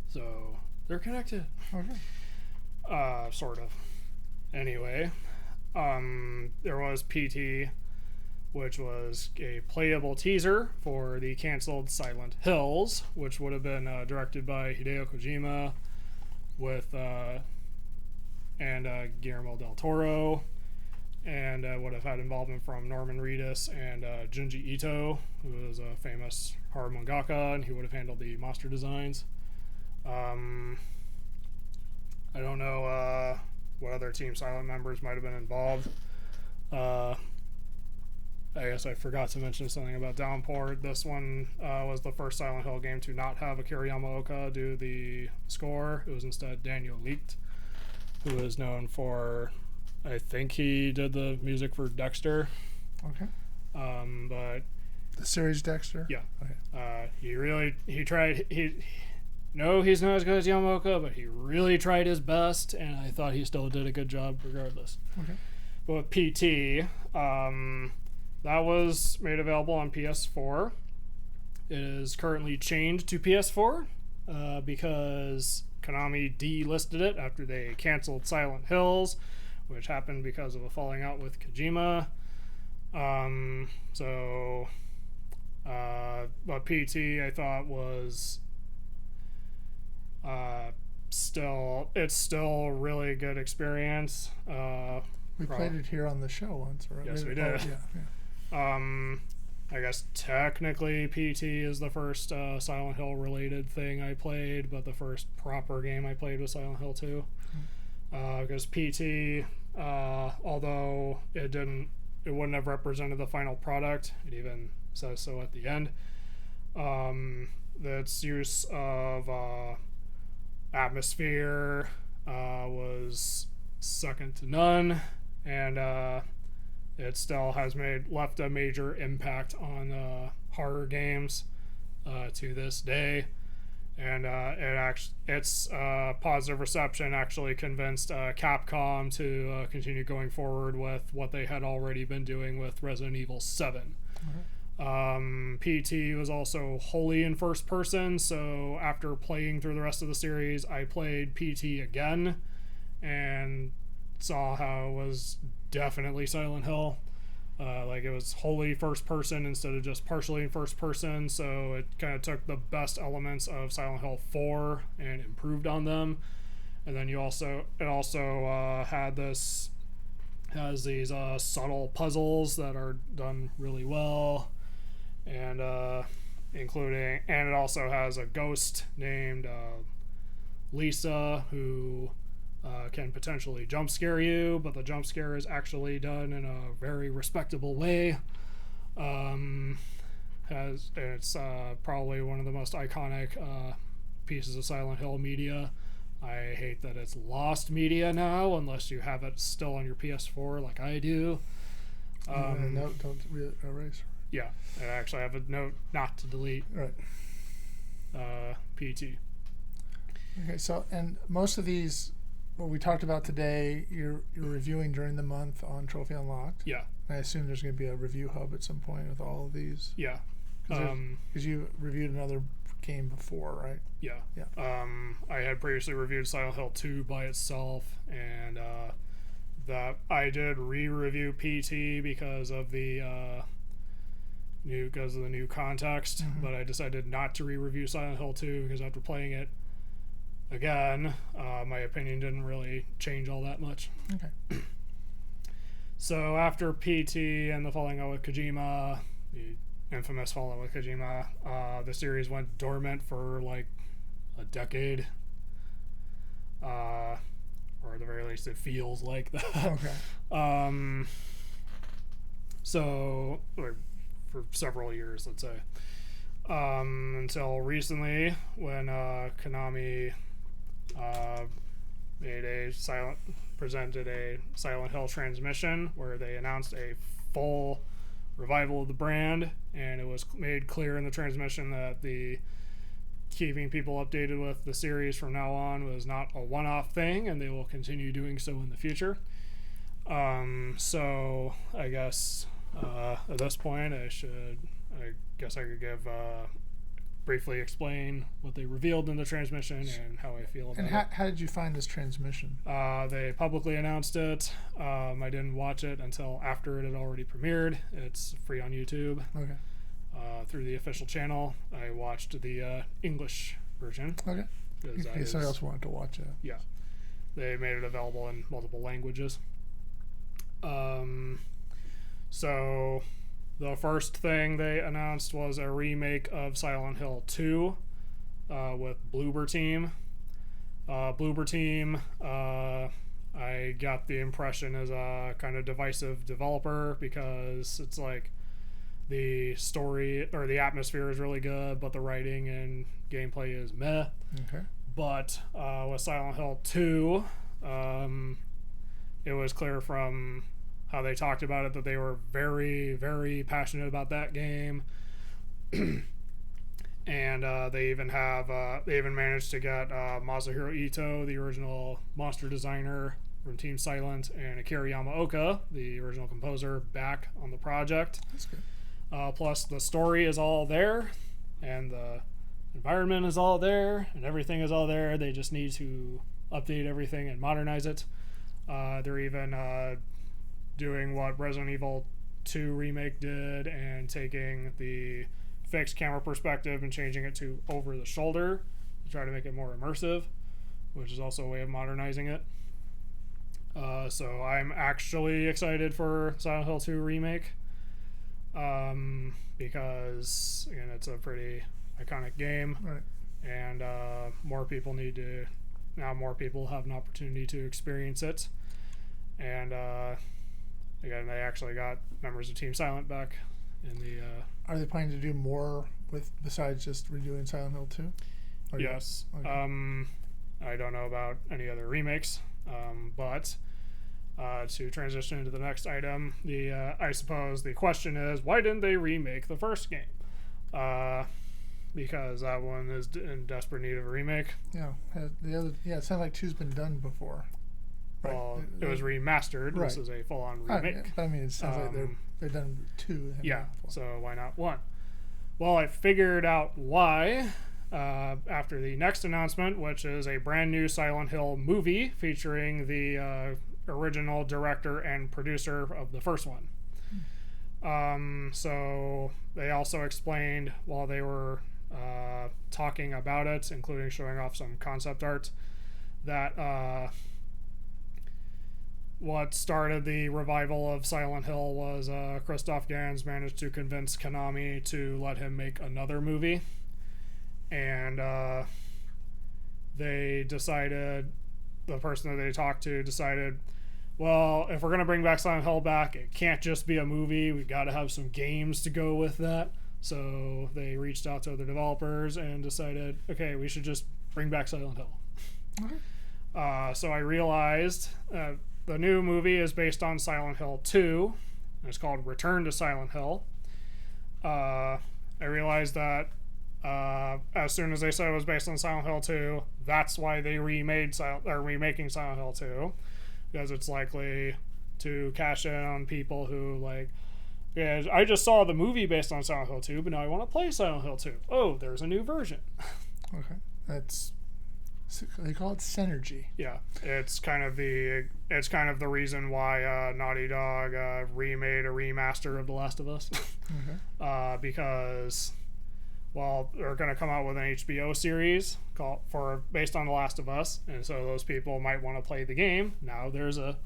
So they're connected. Okay. Sort of. Anyway, there was PT, which was a playable teaser for the canceled Silent Hills, which would have been directed by Hideo Kojima with and Guillermo del Toro, and would have had involvement from Norman Reedus and Junji Ito, who was a famous horror mangaka, and he would have handled the monster designs. I don't know what other Team Silent members might have been involved. I guess I forgot to mention something about Downpour. This one was the first Silent Hill game to not have Akira Yamaoka do the score. It was instead Daniel Leaked, who is known for, I think he did the music for Dexter. Okay. But the series Dexter? Yeah. Okay. He's not as good as Yamaoka, but he really tried his best, and I thought he still did a good job regardless. Okay. But with PT, that was made available on PS4. It is currently chained to PS4 because Konami delisted it after they canceled Silent Hills, which happened because of a falling out with Kojima. But PT I thought was still a really good experience. We played it here on the show once, right? Yes, we did. Oh, yeah. I guess technically PT is the first Silent Hill related thing I played, but the first proper game I played was Silent Hill 2. Because PT, although it wouldn't have represented the final product, it even says so at the end. Its use of atmosphere was second to none, and it still has left a major impact on horror games to this day, and its positive reception actually convinced Capcom to continue going forward with what they had already been doing with Resident Evil 7. PT was also wholly in first person, so after playing through the rest of the series, I played PT again and saw how it was definitely Silent Hill. It was wholly first person instead of just partially in first person, so it kind of took the best elements of Silent Hill 4 and improved on them. And then it also has these subtle puzzles that are done really well, and it also has a ghost named Lisa who can potentially jump scare you, but the jump scare is actually done in a very respectable way. It's probably one of the most iconic pieces of Silent Hill media. I hate that it's lost media now, unless you have it still on your PS4 like I do. No, don't erase. Yeah, I actually have a note not to delete Right. PT. Okay, so and most of these, what we talked about today, you're reviewing during the month on Trophy Unlocked. Yeah, I assume there's going to be a review hub at some point with all of these. yeah. Because you reviewed another game before, right? Yeah. Yeah. I had previously reviewed Silent Hill 2 by itself, and that I did re-review PT because of the new context. Mhm. But I decided not to re-review Silent Hill 2 because after playing it again, my opinion didn't really change all that much. Okay. So after PT and the Falling Out with Kojima, the infamous Fallout with Kojima, the series went dormant for like a decade, or at the very least it feels like that. Okay. So or for several years, let's say, until recently when Konami presented a Silent Hill transmission where they announced a full revival of the brand, and it was made clear in the transmission that the keeping people updated with the series from now on was not a one-off thing, and they will continue doing so in the future. So I guess at this point I guess I could give briefly explain what they revealed in the transmission and how I feel about And it. how did you find this transmission? They publicly announced it. I didn't watch it until after it had already premiered. It's free on YouTube Okay. through the official channel. I watched the English version. Okay. 'Cause In that case somebody is- else wanted to watch it. Yeah. They made it available in multiple languages. So the first thing they announced was a remake of Silent Hill 2 with Bloober Team. Bloober Team, I got the impression is a kind of divisive developer because it's like the story or the atmosphere is really good, but the writing and gameplay is meh. Okay. But with Silent Hill 2, it was clear from how they talked about it that they were very, very passionate about that game. And they even managed to get Masahiro Ito, the original monster designer from Team Silent, and Akira Yamaoka, the original composer, back on the project. That's good. Plus, the story is all there, and the environment is all there, and everything is all there. They just need to update everything and modernize it. They're even doing what Resident Evil 2 Remake did and taking the fixed camera perspective and changing it to over the shoulder to try to make it more immersive, which is also a way of modernizing it. So I'm actually excited for Silent Hill 2 Remake because, again, it's a pretty iconic game, Right. and more people have an opportunity to experience it. And again, they actually got members of Team Silent back in the Are they planning to do more besides just redoing Silent Hill 2? yes. Okay. I don't know about any other remakes, but to transition into the next item, I suppose the question is, why didn't they remake the first game? Because that one is in desperate need of a remake. Yeah. It sounds like 2's been done before. Right. Well, it was remastered. Right. This is a full-on Right, remake. but I mean, it sounds like they've done 2. Yeah, so why not 1? Well, I figured out why after the next announcement, which is a brand new Silent Hill movie featuring the original director and producer of the first one. So they also explained while they were talking about it, including showing off some concept art, that what started the revival of Silent Hill was Christoph Gans managed to convince Konami to let him make another movie, and the person that they talked to decided, well, if we're going to bring back Silent Hill back, it can't just be a movie. We got to have some games to go with that. So they reached out to other developers and decided, okay, we should just bring back Silent Hill. Okay. So I realized the new movie is based on Silent Hill 2. And it's called Return to Silent Hill. I realized that as soon as they said it was based on Silent Hill 2, that's why they remaking Silent Hill 2, because it's likely to cash in on people who like, yeah, I just saw the movie based on Silent Hill 2, but now I want to play Silent Hill 2. Oh, there's a new version. Okay, they call it synergy. Yeah, it's kind of the reason why Naughty Dog remade a remaster of The Last of Us. Okay. Because, well, they're going to come out with an HBO series based on The Last of Us, and so those people might want to play the game. Now there's a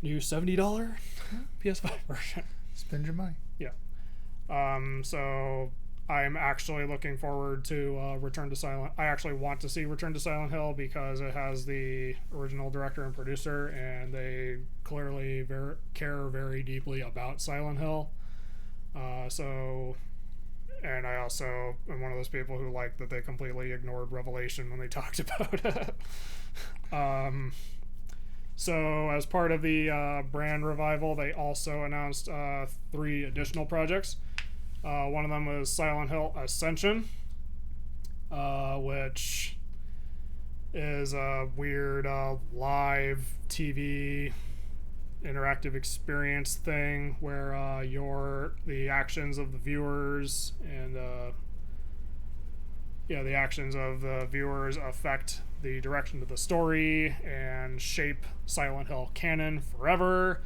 new $70 PS5 version. Spend your money. Yeah. So I'm actually looking forward to Return to Silent. I actually want to see Return to Silent Hill because it has the original director and producer, and they clearly care very deeply about Silent Hill. And I also am one of those people who like that they completely ignored Revelation when they talked about it. So as part of the brand revival, they also announced 3 additional projects. One of them was Silent Hill Ascension, which is a weird live TV interactive experience thing where the actions of the viewers and the actions of the viewers affect the direction of the story and shape Silent Hill canon forever,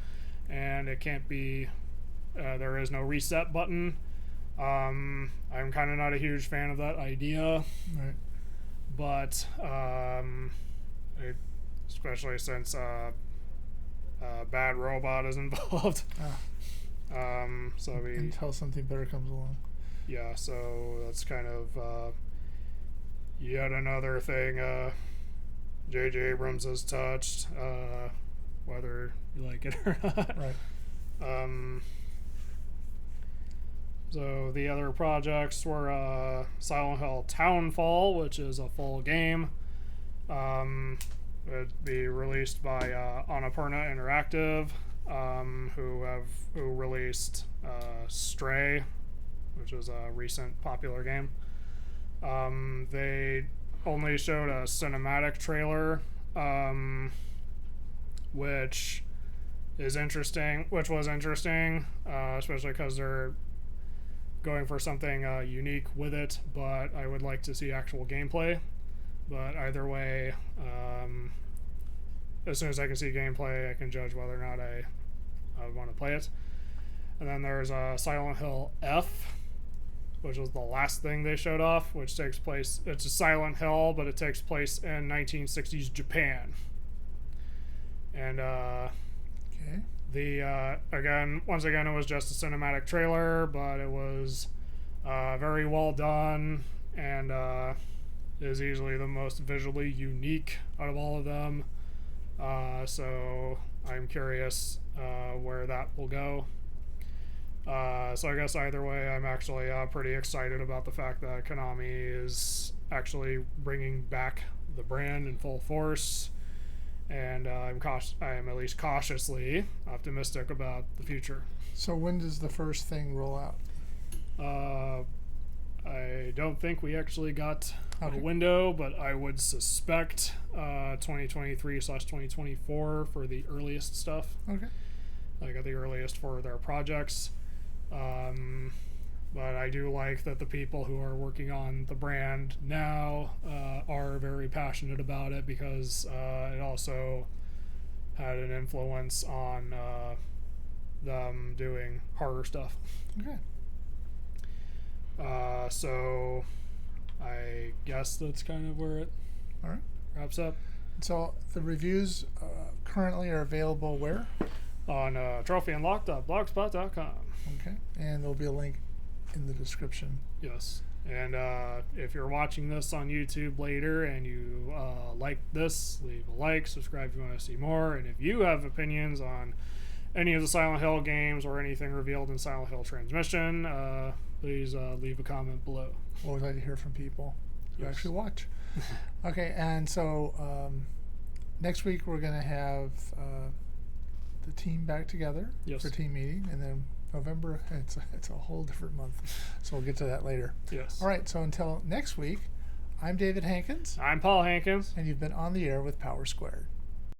and it can't be there is no reset button. I'm kind of not a huge fan of that idea, Right. but especially since Bad Robot is involved. So Until something better comes along. Yeah, so that's kind of yet another thing J.J. Abrams has touched, whether you like it or not. Right. So the other projects were Silent Hill Townfall, which is a full game. It'd be released by Annapurna Interactive, who released Stray, which was a recent popular game. They only showed a cinematic trailer, which was interesting, especially because they're going for something unique with it, but I would like to see actual gameplay. But either way, as soon as I can see gameplay, I can judge whether or not I want to play it. And then there's Silent Hill F, which was the last thing they showed off, which takes place, it's a Silent Hill, but it takes place in 1960s Japan. And Okay. once again, it was just a cinematic trailer, but it was very well done, and is easily the most visually unique out of all of them. So I'm curious where that will go. So I guess either way, I'm actually pretty excited about the fact that Konami is actually bringing back the brand in full force, and I am at least cautiously optimistic about the future. So when does the first thing roll out? I don't think we actually got Okay. a window, but I would suspect 2023/2024 for the earliest stuff. Okay. I got the earliest for their projects. But I do like that the people who are working on the brand now are very passionate about it, because it also had an influence on them doing horror stuff. Okay. So I guess that's kind of where it All right. wraps up. So the reviews currently are available where? On trophyunlocked.blogspot.com. Okay. And there'll be a link in the description. Yes. And if you're watching this on YouTube later and you like this, leave a like, subscribe if you want to see more. And if you have opinions on any of the Silent Hill games or anything revealed in Silent Hill Transmission, please leave a comment below. Always like to hear from people who Yes. actually watch. Okay, and so next week we're going to have the team back together Yes. for team meeting, and then November, it's a whole different month, so we'll get to that later. Yes. All right, so until next week, I'm David Hankins, I'm Paul Hankins. and you've been on the air with Power Squared.